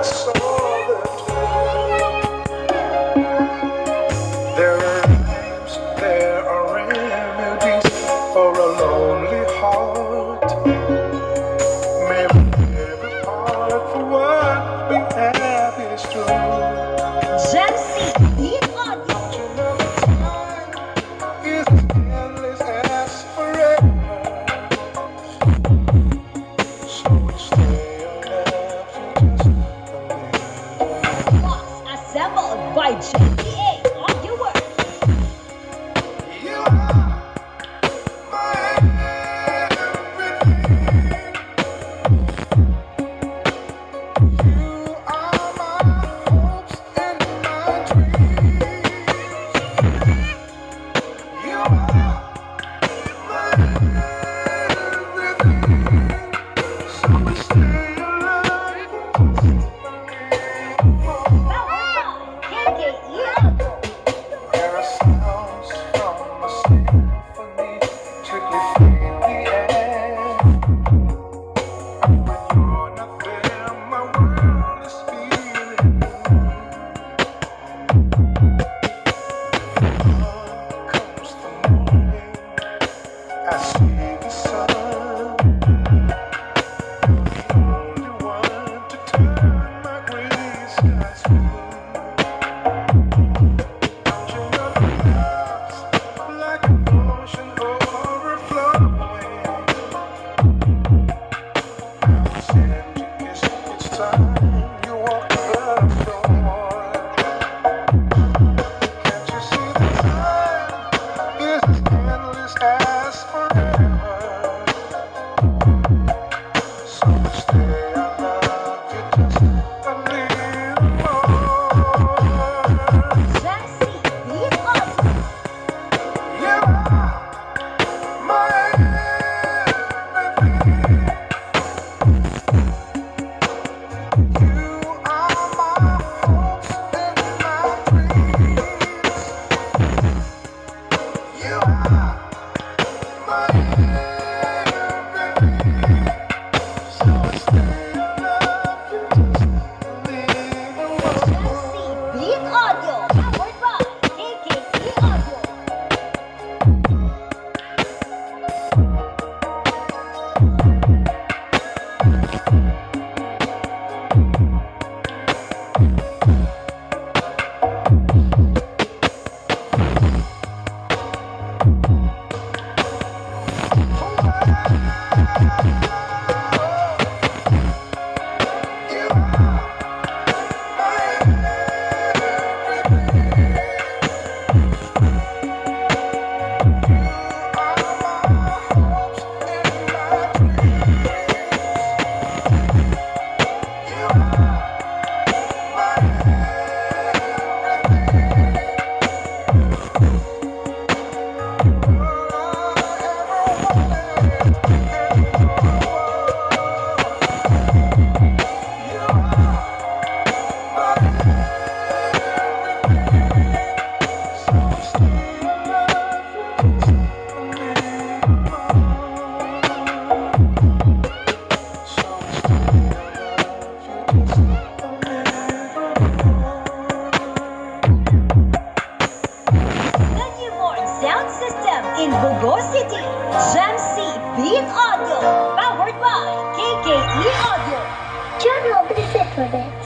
saw the there are rhymes, there are remedies for a lonely heart. May we never part for what we have is true. Jamcee, beat on you. Don't you know that time is as endless as forever? So we stay alive for just a little. Box assembled by Jamcee on your work. You are my everything. You are my hopes and my dreams. You are my everything. So we stay alive. Powered by KKE Audio. There are sounds from a symphony, strictly fade the air. When you're not there, my world is feeling comes the morning, I see the sun. The only one to turn my gray skies blue. Don't you know love's like an ocean overflowing? I'll send you kiss each time you walk the shore. Can't you see the time is as endless as forever? So stay, I love you just a little more. Jamcee, beat on you. You are my everything. You are my hopes and my dreams. You are my everything. So stay alive, you just a little Jamcee, beat audio. Powered by KKE Audio. You are my everything. You are my hopes and my dreams. You are my everything. All I ever wanted and more. You are my everything. So stay alive for just a little more. So stay alive for just a little more. The newborn sound system in Bogo City. Jamcee, beat audio. Powered by KKE Audio. John will visit with it.